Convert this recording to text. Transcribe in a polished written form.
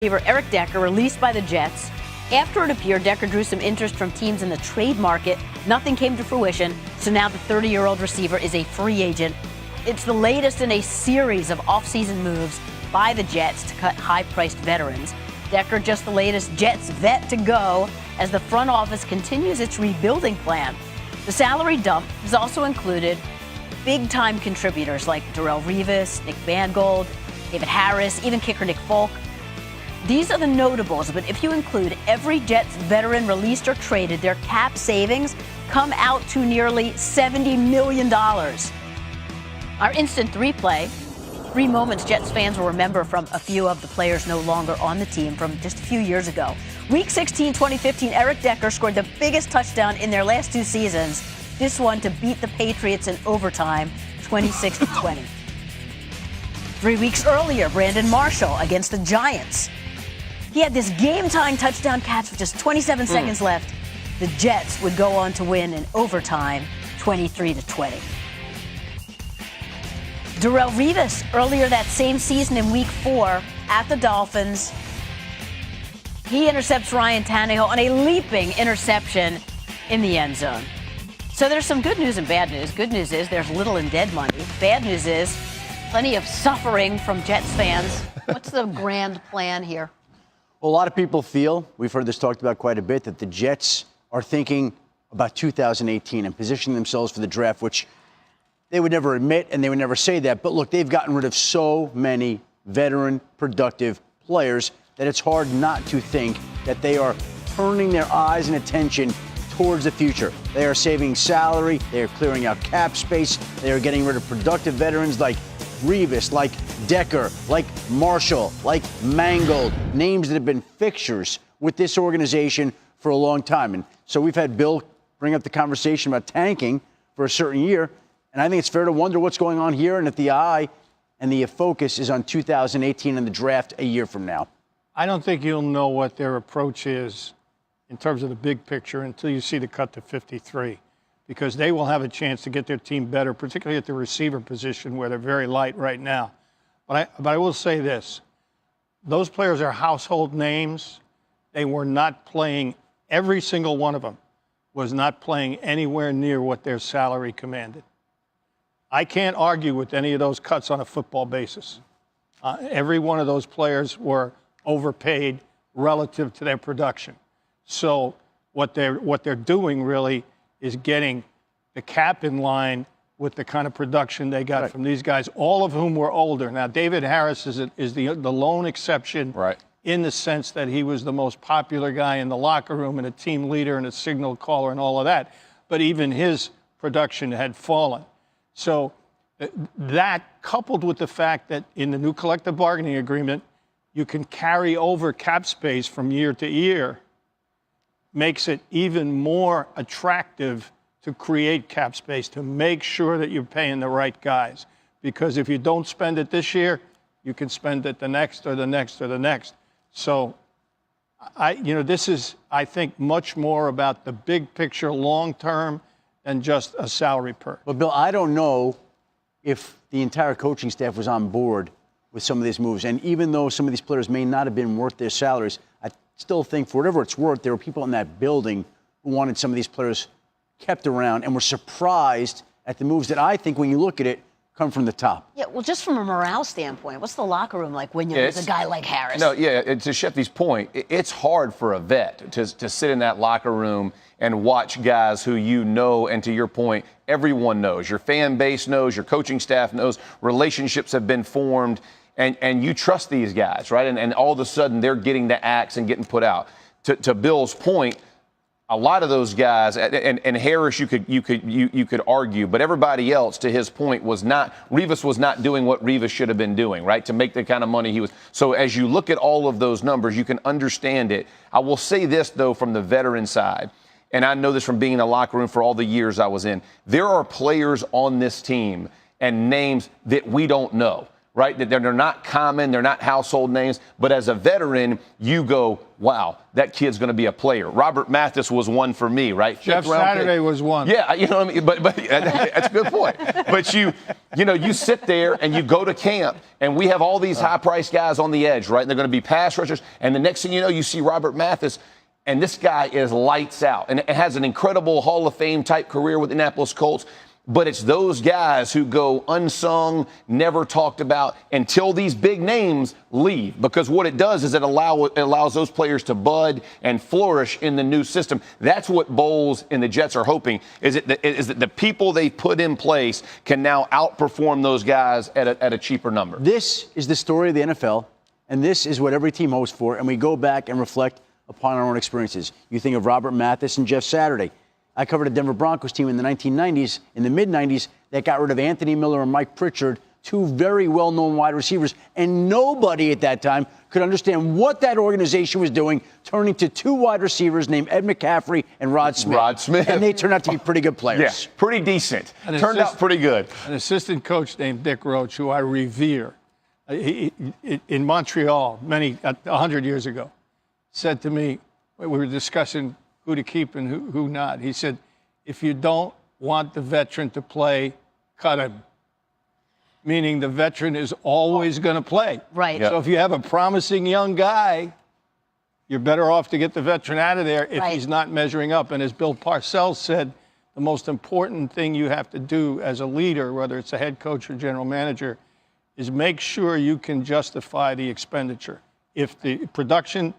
receiver Eric Decker released by the Jets. After it appeared Decker drew some interest from teams in the trade market, nothing came to fruition, so now the 30-year-old receiver is a free agent. It's the latest in a series of offseason moves by the Jets to cut high-priced veterans. Decker just the latest Jets vet to go as the front office continues its rebuilding plan. The salary dump has also included big-time contributors like Darrelle Revis, Nick Mangold, David Harris, even kicker Nick Folk. These are the notables, but if you include every Jets veteran released or traded, their cap savings come out to nearly $70 million. Our instant replay, 3 moments Jets fans will remember from a few of the players no longer on the team from just a few years ago. Week 16, 2015, Eric Decker scored the biggest touchdown in their last 2 seasons. This one to beat the Patriots in overtime, 26-20. 3 weeks earlier, Brandon Marshall against the Giants. He had this game-tying touchdown catch with just 27 seconds left. The Jets would go on to win in overtime, 23-20. Darrelle Revis, earlier that same season in Week 4 at the Dolphins, he intercepts Ryan Tannehill on a leaping interception in the end zone. So there's some good news and bad news. Good news is there's little in dead money. Bad news is plenty of suffering from Jets fans. What's the grand plan here? Well, a lot of people feel, we've heard this talked about quite a bit, that the Jets are thinking about 2018 and positioning themselves for the draft, which they would never admit and they would never say that. But look, they've gotten rid of so many veteran, productive players that it's hard not to think that they are turning their eyes and attention towards the future. They are saving salary. They are clearing out cap space. They are getting rid of productive veterans like Revis, like Decker, like Marshall, like Mangold, names that have been fixtures with this organization for a long time. And so we've had Bill bring up the conversation about tanking for a certain year. And I think it's fair to wonder what's going on here and if the eye and the focus is on 2018 and the draft a year from now. I don't think you'll know what their approach is in terms of the big picture until you see the cut to 53, because they will have a chance to get their team better, particularly at the receiver position where they're very light right now. But I will say this. Those players are household names. They were not playing, every single one of them was not playing anywhere near what their salary commanded. I can't argue with any of those cuts on a football basis. Every one of those players were overpaid relative to their production. So what they're doing really is getting the cap in line with the kind of production they got from these guys, all of whom were older. Now, David Harris is the lone exception in the sense that he was the most popular guy in the locker room and a team leader and a signal caller and all of that. But even his production had fallen. So that, coupled with the fact that in the new collective bargaining agreement, you can carry over cap space from year to year, makes it even more attractive to create cap space, to make sure that you're paying the right guys. Because if you don't spend it this year, you can spend it the next or the next or the next. So, this is, I think, much more about the big picture long term than just a salary perk. But, Bill, I don't know if the entire coaching staff was on board with some of these moves. And even though some of these players may not have been worth their salaries, I still think, for whatever it's worth, there were people in that building who wanted some of these players kept around and were surprised at the moves that I think, when you look at it, come from the top. Yeah, well, just from a morale standpoint, what's the locker room like when you lose a guy like Harris? No, yeah, to Sheffy's point, it's hard for a vet to sit in that locker room and watch guys who you know, and to your point, everyone knows. Your fan base knows, your coaching staff knows, relationships have been formed, and you trust these guys, right? And all of a sudden, they're getting the axe and getting put out. To Bill's point, a lot of those guys, and Harris, you could argue, but everybody else, to his point, Revis was not doing what Revis should have been doing, right? To make the kind of money he was. So as you look at all of those numbers, you can understand it. I will say this, though, from the veteran side, and I know this from being in the locker room for all the years I was in, there are players on this team and names that we don't know. right? That they're not common, they're not household names, but as a veteran, you go, wow, that kid's going to be a player. Robert Mathis was one for me, right? Jeff Saturday was one. Yeah, you know what I mean? But that's a good point. But you sit there and you go to camp, and we have all these high-priced guys on the edge, right? And they're going to be pass rushers, and the next thing you know, you see Robert Mathis, and this guy is lights out and has an incredible Hall of Fame type career with the Indianapolis Colts. But it's those guys who go unsung, never talked about until these big names leave. Because what it does is it allows those players to bud and flourish in the new system. That's what Bowles and the Jets are hoping, is that the people they put in place can now outperform those guys at a cheaper number. This is the story of the NFL, and this is what every team hopes for. And we go back and reflect upon our own experiences. You think of Robert Mathis and Jeff Saturday. I covered a Denver Broncos team in the 1990s, in the mid-90s, that got rid of Anthony Miller and Mike Pritchard, two very well-known wide receivers, and nobody at that time could understand what that organization was doing, turning to two wide receivers named Ed McCaffrey and Rod Smith. And they turned out to be pretty good players. Yeah, pretty decent. Turned out pretty good. An assistant coach named Dick Roach, who I revere, in Montreal 100 years ago, said to me, we were discussing who to keep and who not. He said, if you don't want the veteran to play, cut him. Meaning the veteran is always going to play. Right. So if you have a promising young guy, you're better off to get the veteran out of there if he's not measuring up. And as Bill Parcells said, the most important thing you have to do as a leader, whether it's a head coach or general manager, is make sure you can justify the expenditure. If the production